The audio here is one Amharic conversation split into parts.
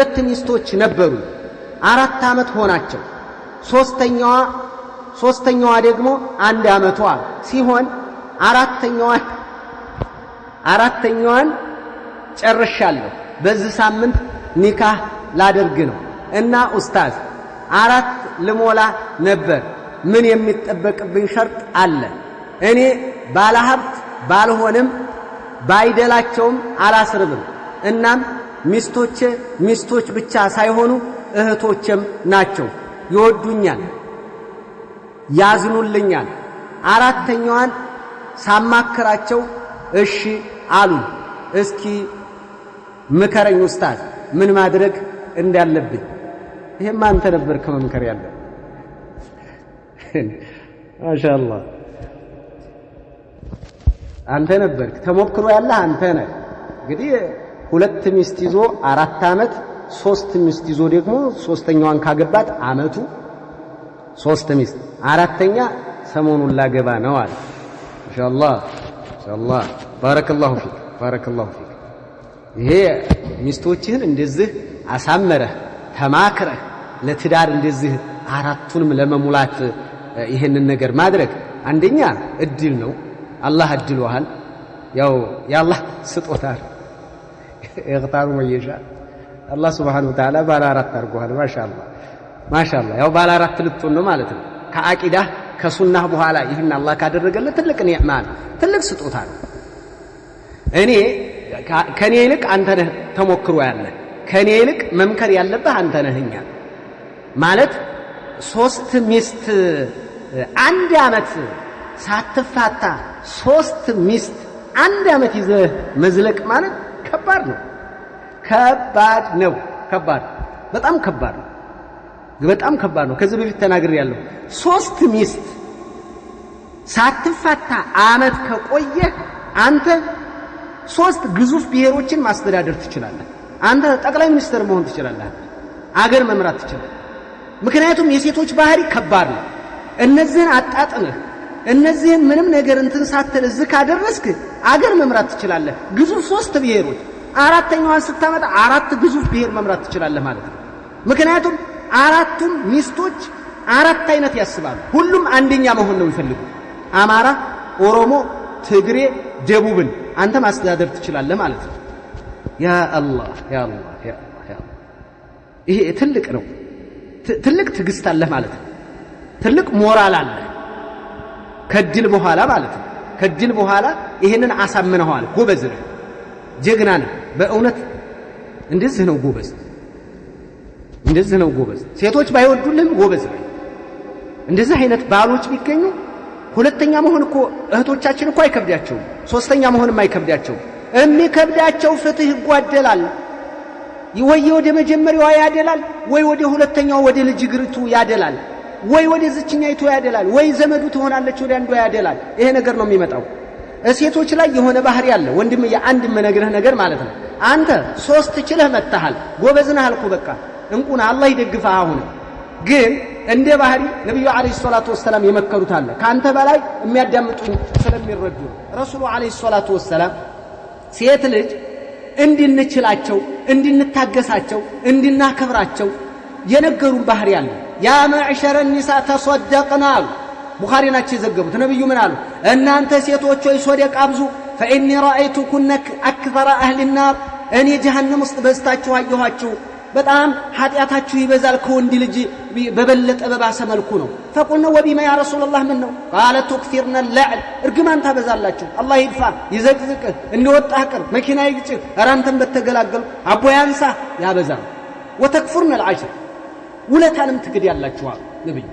ሁለት ሚስቶች ነበሩ። 4 ዓመት ሆናቸው። ሶስተኛዋ ደግሞ 1 ዓመቷ ሲሆን አራተኛዋን ጨርሻለሁ። በዚህ ሳምንት ኒካህ ላደርግ ነው እና ኡስታዝ 4 ልሞላ ነበር። ምን የሚጠበቅብኝ ሸርጥ አለ? እኔ ባለሀብት ባልሆንም ባይደላቸውም አላስርብም። እናም ሚስቶች ብቻ ሳይሆኑ እህቶችም ናቸው። ይወዱኛል፣ ያዝኑልኛል። 4ተኛዋን ሳማክራቸው እሺ አሉ። እስኪ ምከረኝ ኡስታዝ ምን ማድረግ እንዳለብኝ። ይሄማ አንተ ነበርክ መምከር ያለ። ማሻአላህ አንተ ነበርክ ተሞክሮ ያለ አንተ ነህ። እንግዲህ 2 ሚስት ይዞ 4 ዓመት 3 ሚስት ይዞ ደግሞ 3ኛዋን ካገባት ዓመቱ 3 ሚስት 4ተኛ ሰሞኑን ላገባ ነው አለ። ማሻአላህ ባረከላሁ ፊክ። ይሄ ሚስቶችህን እንደዚህ አሳመረህ ተማክረህ ለትዳር እንደዚህ 4ቱንም ለመሙላት ይሄንን ነገር ማድረግ አንደኛ እድል ነው። አላህ እድልዋል። ያው የአላህ ስጦታ ይغታሩ ወየሻ አላህ Subhanahu Wa Ta'ala ባለ 4 አድርጓል። ማሻአላህ ያው ባለ 4 ልትሆን ነው ማለት ነው። ከአቂዳ ከሱናህ በኋላ ይህን አላህ ካደረገለት ትልቅ ኒዕማ ነው፣ ትልቅ ስጦታ ነው። እኔ ከኔ ይልቅ አንተ ነህ ተሞክሮ ያለ፣ ከኔ ይልቅ መምከር ያለብህ አንተ ነህኛ ማለት 3 ሚስት 1 ዓመት ሳትፋታ 3 ሚስት 1 ዓመት ይዘህ መዝለቅ ማለት ከባድ ነው። በጣም ከባድ ነው። ከዚህ በፊት ተናግሬያለሁ። 3 ሚስት ሳትፋታ ዓመት ከቆየ አንተ 3 ግዙፍ ብሔሮችን ማስተዳደር ትችላለህ። አንተ ጠቅላይ ሚኒስትር መሆን ትችላለህ። አገር መምራት ትችላለህ። ምክንያቱም የሴቶች ባህሪ ከባድ ነው። እነዚህን አጣጥመህ እነዚህን ምንም ነገር እንትን ሳትል እዚህ ካደረስክ አገር መምራት ትችላለህ። ግዙፍ 3 ብሔሮች 4ተኛዋን ስታመጣ 4 ግዙፍ ብሔር መምራት ትችላለህ ማለት ነው። ምክንያቱም 4ቱም ሚስቶች 4 አይነት ያስባሉ። ሁሉም አንደኛ መሆን ነው የሚፈልጉት። አማራ፣ ኦሮሞ፣ ትግሬ፣ ደቡብን አንተ ማስተዳደር ትችላለህ ማለት ነው። ያ አላህ ይሄ ትልቅ ነው። ትልቅ ትዕግስት አለ ማለት ነው። ትልቅ ሞራል አለ ከድል በኋላ ማለት ነው። ከድል በኋላ ይሄንን አሳምነዋል። ጎበዝ ነህ፣ ጀግና ነህ። በእውነት እንደዚህ ነው ጎበዝ። ሴቶች ባይወዱልህም ጎበዝ ነህ። እንደዚህ አይነት ባሎች ቢገኙ 2ኛ መሆን እኮ እህቶቻችን እኮ አይከብዳቸውም። 3ኛ መሆንም አይከብዳቸውም። የሚከብዳቸው ፍትህ ይጓደላል። ወይ ወደ መጀመሪያዋ ያደላል፣ ወይ ወደ 2ኛው ወደ ልጅ ግርቱ ያደላል፣ ወይ ወደ ዝችኛይቱ ያደላል፣ ወይ ዘመዱ ትሆናለች ወደ አንዷ ያደላል። ይሄ ነገር ነው የሚመጣው። ሴቶች ላይ የሆነ ባህሪ አለ። ወንድም የአንድ መነግርህ ነገር ማለት ነው። አንተ 3 ችለህ መጣሃል፣ ጎበዝ ነህ አልኩ። በቃ እንቁና አላህ ይደግፍህ። አሁን ግን እንደ ባህሪ ነብዩ አለይሂ ሰላቱ ወሰለም የመከሩት አለ። ካንተ በላይ የሚያዳምጡኝ ስለሚረዱ ረሱሉ አለይሂ ሰላቱ ወሰለም ሴት ልጅ እንድንችላቸው፣ እንድንታገሳቸው፣ እንድናከብራቸው የነገሩን ባህሪ አለ። ያ ማዕሸረ ኒሳ ተሰደቅና ቡኻሪ ናቸው የዘገቡት። ነብዩ ምን አሉ? እናንተ ሴቶች ሆይ ሶደቃ አብዙ፣ فإني رأيتكن أكثر أهل النار። እኔ ጀሃነም ውስጥ በዝታችሁ አየኋችሁ። በጣም ኃጢአታችሁ ይበዛል ከወንድ ልጅ በበለጠ በባሰ መልኩ ነው። فقلنا وبما يا رسول الله من ነው? قال تكثرن اللعن። እርግማን ታበዛላችሁ። አላህ ይድፋ ይዘቅዝቅህ፣ እንደወጣህ ቅር መኪና ይግጭህ፣ አራንተን በተገላገሉ አቦ ያንሳ ያበዛል። وتكفرن العشر ውለታንም ትግድ ያላችኋል ነብዩ።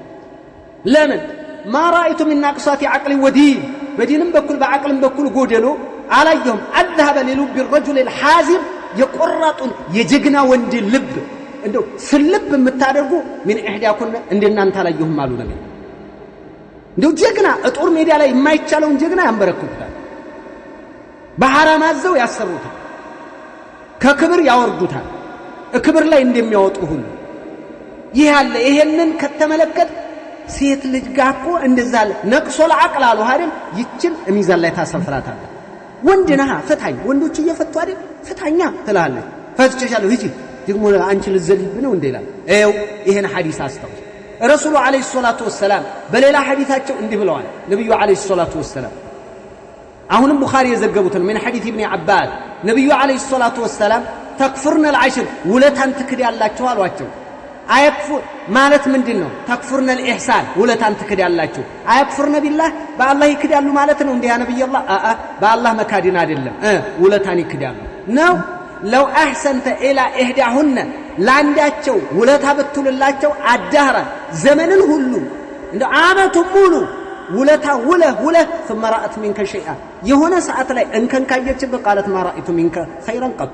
ለምን ما رأيت من ناقصات عقل ودين። በዲንም በኩል በአቅልም በኩል ጎደሎ አላየሁም። አذهب للب الرجل الحازم የቆራጡን የጀግና ወንድ ልብ እንደው ስልብ የምታደርጉ ምን እህዳኩን እንደናንተ አላየሁም አሉ ነብዩ። እንደው ጀግና ጦር ሜዳ ላይ የማይቻለውን ጀግና ያንበረክኩታል። በሐራም አዘው ያሰሩታል፣ ከክብር ያወርዱታል፣ ክብር ላይ እንደሚያወጡ ሁሉ ይህ አለ። ይሄንን ከተመለከት ሴት ልጅ ጋር እኮ እንደዛ ነቅሶል አቅል አሉ አይደል? ይችን ሚዛን ላይ ታሰፍራታለህ። ወንድ ነህ ፍታኝ፣ ወንዶች እየፈቱ አይደል? ፍታኛ ትላለህ። ፈትቼሻለሁ ሂጂ ደግሞ አንቺ ልዘልብ ነው እንዴ ይላል። ይሄን ሐዲስ አስተውል። ረሱሉ አለይሂ ሰላቱ ወሰላም በሌላ ሐዲታቸው እንዲህ ብለዋል። ነብዩ አለይሂ ሰላቱ ወሰላም አሁንም ቡኻሪ የዘገቡትን ምን ሐዲስ ኢብኑ አባስ ነብዩ አለይሂ ሰላቱ ወሰላም ተክፍርነ العشر ውለታን ትክድ ያላችሁ አሏቸው። አያክፉር ማለት ምንድነው? ተክፍርነ الإحسان ውለታን ትክድ ያላችሁ። አያክፍርነ ቢላህ በአላህ ይክዳሉ ማለት ነው እንዴ ያ ነብይ አላህ? በአላህ መካድን አይደለም፣ ውለታን ይክዳሉ ነው። ለው አህሰንተ ኢላ ኢህዳሁነ ላንዳቸው ውለታ ብትውልላቸው አዳህራ ዘመንን ሁሉ እንደ ዓመቱን ሙሉ ውለታ ውለህ ثم رأت منك شيئا የሆነ ሰዓት ላይ እንከን ካየችብህ قالت ما رأيت منك خيرا قط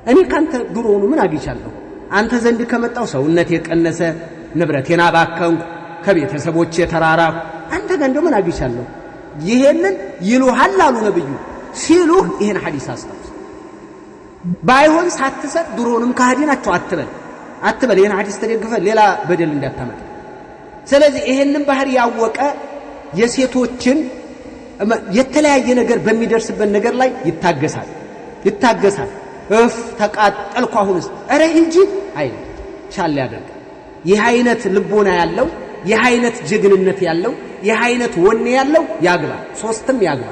እኔ ካንተ ድሮውኑ ምን አግኝቻለሁ? አንተ ዘንድ ከመጣው ሰውነት የቀነሰ ንብረቴን አባከንኩ ከቤተሰቦቼ ተራራኩ አንተ ጋር እንደምን አግኝቻለሁ? ይሄንን ይሉሃል አሉ ነብዩ። ሲሉህ ይሄን ሐዲስ አስታውስ። ባይሆን ሳትሰጥ ድሮውንም ካህዲ ናቸው አትበል። ይሄን ሐዲስ ተደግፈ ሌላ በደል እንዳታመጣ። ስለዚህ ይሄንን ባህር ያወቀ የሴቶችን የተለያየ ነገር በሚደርስበት ነገር ላይ ይታገሳል። ተቃጠልኩ አሁንስ አረ ሂጂ አይል ቻል ያደርግ። ይህ አይነት ልቦና ያለው ይህ አይነት ጀግንነት ያለው ይህ አይነት ወኔ ያለው ያግባ። 3ም ያግባ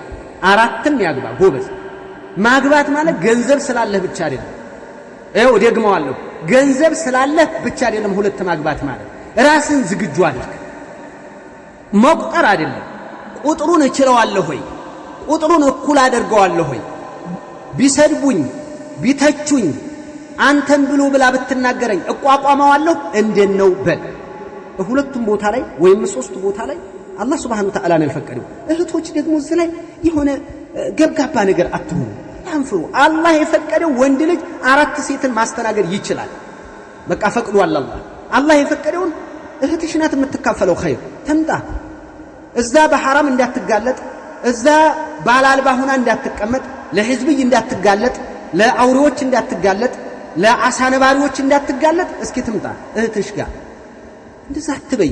4ም ያግባ። ጎበዝ ማግባት ማለት ገንዘብ ስላለህ ብቻ አይደለም። ደግመዋለሁ፣ ገንዘብ ስላለህ ብቻ አይደለም። 2 ማግባት ማለት ራስን ዝግጁ አድርግ። መቁጠር አይደለም። ቁጥሩን እችለዋለሁ ሆይ ቁጥሩን እኩል አደርገዋለሁ ሆይ ቢሰድቡኝ ቢተቹኝ አንተም ብሎ ብላ ብትናገረኝ እቋቋማዋለሁ እንደነው በል። በሁለቱም ቦታ ላይ ወይም 3 ቦታ ላይ አላህ Subhanahu Wa Ta'ala ነው የፈቀደው። እህቶች ደግሞ እዚህ ላይ የሆነ ገብጋባ ነገር አትሁኑ፣ አንፍሩ። አላህ የፈቀደው ወንድ ልጅ 4 ሴትን ማስተናገድ ይችላል። በቃ ፈቅዷል። አላህ የፈቀደውን እህትሽ ናት የምትካፈለው ኸይር ተምጣ። እዛ በሐራም እንዳትጋለጥ፣ እዛ ባላልባ ሆና እንዳትቀመጥ፣ ለህዝብይ እንዳትጋለጥ፣ ለአውሬዎች እንዳትጋለጥ፣ ለአሳነባሪዎች እንዳትጋለጥ እስኪ ትምጣ እህትሽ ጋር። እንደዛ አትበይ።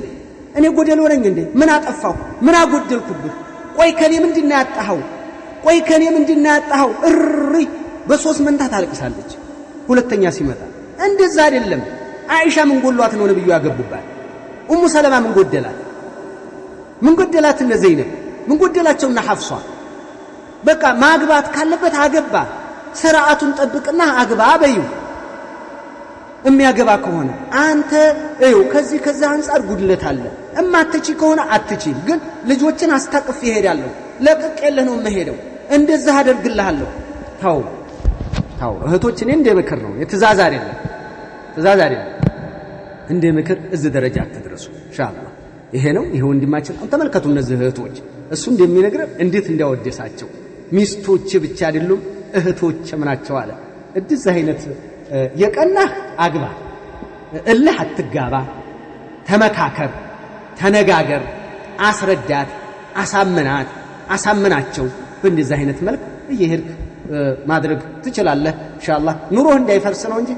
እኔ ጎደሎ ነኝ እንዴ? ምን አጠፋሁ? ምን አጎደልኩብህ? ቆይ ከኔ ምንድነው ያጣኸው? ቆይ ከኔ ምንድነው ያጣኸው? በ3 መንታ ታለቅሳለች። ሁለተኛ ሲመጣ እንደዛ አይደለም። አይሻ ምን ጎሏት ነው ነብዩ ያገቡባት? ኡሙ ሰለማ ምን ጎደላት? ምን ጎደላት? እነ ዘይነብ ምን ጎደላቸውና ሐፍሷ? በቃ ማግባት ካለበት አገባ። ስርዓቱን ጠብቅና አግባ በዩ። የሚያገባ ከሆነ አንተ ከዛ አንፃር ጉድለት አለ። እማትቺ ከሆነ አትቺ፣ ግን ልጆችን አስታቅፍ ይሄዳለሁ። ለቅቄልህ ነው የምሄደው። እንደዛ አደርግልሃለሁ። ታው እህቶች፣ እኔ እንደ ምክር ነው የትእዛዝ አይደለም። እንደ ምክር እዚህ ደረጃ አትድረሱ ኢንሻአላህ። ይሄ ነው ይሄ ወንድማችን። ተመልከቱ እነዚህ እህቶች እሱ እንደሚነግረን እንዴት እንዲያወደሳቸው። ሚስቶች ብቻ አይደሉም እህቶችም ናቸው አለ። እንደዚህ አይነት የቀናህ አግባ፣ እልህ አትጋባ፣ ተመካከር፣ ተነጋገር፣ አስረዳት፣ አሳምናቸው። በእንደዚህ አይነት መልክ እየሄድክ ማድረግ ትችላለህ ኢንሻአላህ። ኑሮህ እንዳይፈርስ ነው እንጂ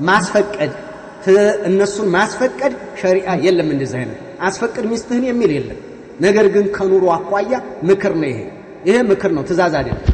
ማስፈቀድ እነሱን ማስፈቀድ ሸሪዓ የለም። እንደዚህ አይነት አስፈቅድ ሚስትህን የሚል የለም። ነገር ግን ከኑሮ አኳያ ምክር ነው። ይሄ ምክር ነው፣ ትእዛዝ አይደለም።